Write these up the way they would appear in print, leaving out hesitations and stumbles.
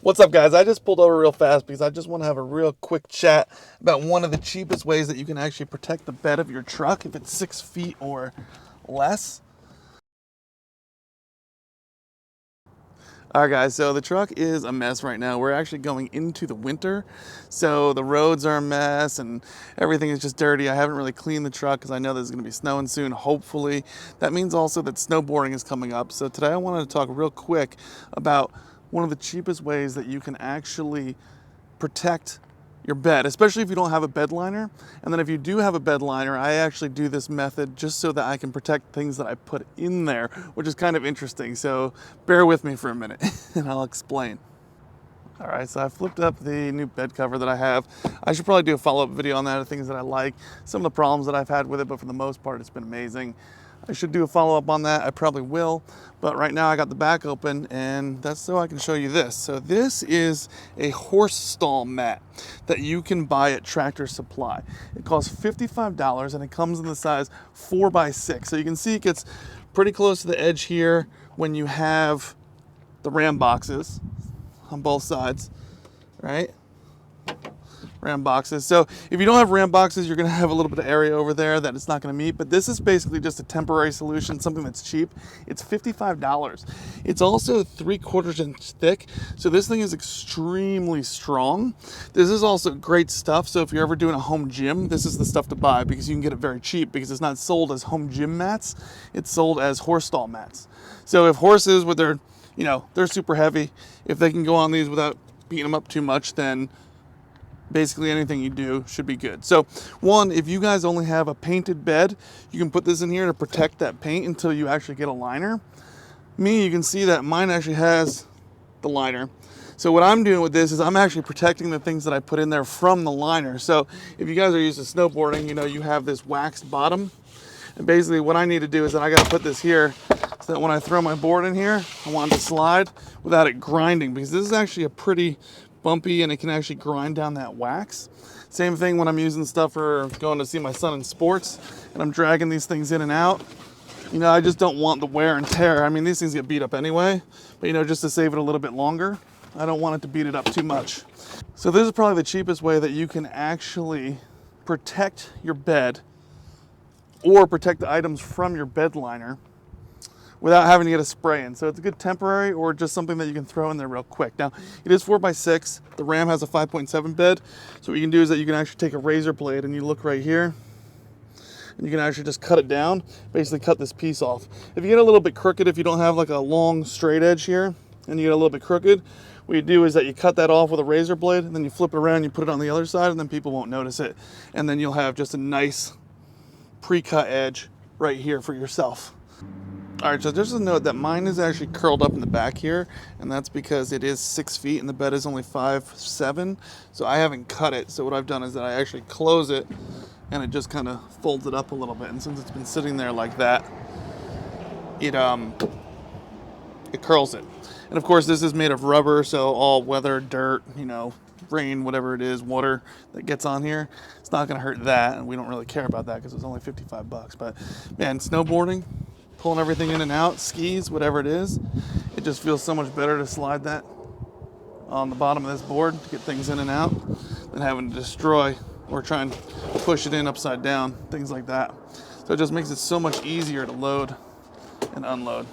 What's up, guys? I just pulled over real fast because I just want to have a real quick chat about one of the cheapest ways that you can actually protect the bed of your truck if it's 6 feet or less. All right, guys, so the truck is a mess right now. We're actually going into the winter, so the roads are a mess and everything is just dirty. I haven't really cleaned the truck because I know there's going to be snowing soon, hopefully. That means also that snowboarding is coming up. So today I wanted to talk real quick about one of the cheapest ways that you can actually protect your bed, especially if you don't have a bed liner. And then if you do have a bed liner, I actually do this method just so that I can protect things that I put in there, which is kind of interesting. So bear with me for a minute and I'll explain. All right, so I flipped up the new bed cover that I have. I should probably do a follow-up video on that, of things that I like, some of the problems that I've had with it, but for the most part, it's been amazing. I should do a follow-up on that. I probably will, but right now I got the back open and that's so I can show you this. So this is a horse stall mat that you can buy at Tractor Supply. It costs $55 and it comes in the size 4x6. So you can see it gets pretty close to the edge here when you have the ram boxes on both sides, right? Ram boxes. So if you don't have ram boxes, you're going to have a little bit of area over there that it's not going to meet, but this is basically just a temporary solution, something that's cheap. It's $55. It's also 3/4 inch thick, so this thing is extremely strong. This is also great stuff, so if you're ever doing a home gym, this is the stuff to buy because you can get it very cheap because it's not sold as home gym mats, it's sold as horse stall mats. So if horses with their, they're super heavy, if they can go on these without beating them up too much, then basically anything you do should be good. So one, if you guys only have a painted bed, you can put this in here to protect that paint until you actually get a liner. You can see that mine actually has the liner. So what I'm doing with this is I'm actually protecting the things that I put in there from the liner. So if you guys are used to snowboarding, you have this waxed bottom. And basically what I need to do is that I got to put this here so that when I throw my board in here, I want it to slide without it grinding, because this is actually a pretty bumpy and it can actually grind down that wax. Same thing when I'm using stuff for going to see my son in sports and I'm dragging these things in and out. I just don't want the wear and tear. I mean, these things get beat up anyway, but just to save it a little bit longer, I don't want it to beat it up too much. So this is probably the cheapest way that you can actually protect your bed or protect the items from your bed liner without having to get a spray in. So it's a good temporary or just something that you can throw in there real quick. Now, it is 4x6. The Ram has a 5.7 bed. So what you can do is that you can actually take a razor blade and you look right here and you can actually just cut it down, basically cut this piece off. If you get a little bit crooked, if you don't have like a long straight edge here and you get a little bit crooked, what you do is that you cut that off with a razor blade and then you flip it around, you put it on the other side, and then people won't notice it. And then you'll have just a nice pre-cut edge right here for yourself. All right, so just a note that mine is actually curled up in the back here, and that's because it is 6 feet and the bed is only 5'7", so I haven't cut it. So what I've done is that I actually close it and it just kind of folds it up a little bit. And since it's been sitting there like that, it curls it. And of course, this is made of rubber, so all weather, dirt, rain, whatever it is, water that gets on here, it's not going to hurt that, and we don't really care about that because it's only $55. But man, snowboarding, pulling everything in and out, skis, whatever it is, it just feels so much better to slide that on the bottom of this board to get things in and out than having to destroy or try and push it in upside down, things like that. So it just makes it so much easier to load and unload.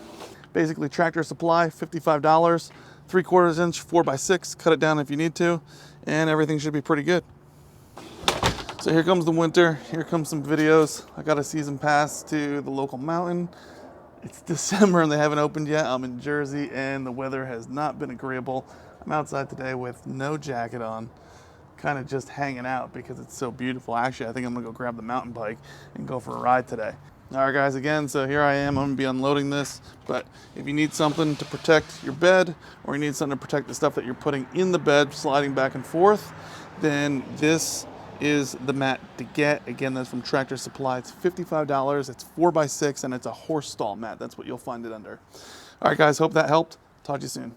Basically, Tractor Supply, $55, 3/4 inch, 4x6, cut it down if you need to, and everything should be pretty good. So here comes the winter, here comes some videos. I got a season pass to the local mountain. It's December and they haven't opened yet. I'm in Jersey and the weather has not been agreeable. I'm outside today with no jacket on, kind of just hanging out because it's so beautiful. Actually, I think I'm gonna go grab the mountain bike and go for a ride today. All right, guys, again, so here I am. I'm gonna be unloading this, but if you need something to protect your bed or you need something to protect the stuff that you're putting in the bed, sliding back and forth, then this is the mat to get. Again, that's from Tractor Supply. It's $55, it's 4x6, and it's a horse stall mat. That's what you'll find it under. All right, guys, hope that helped. Talk to you soon.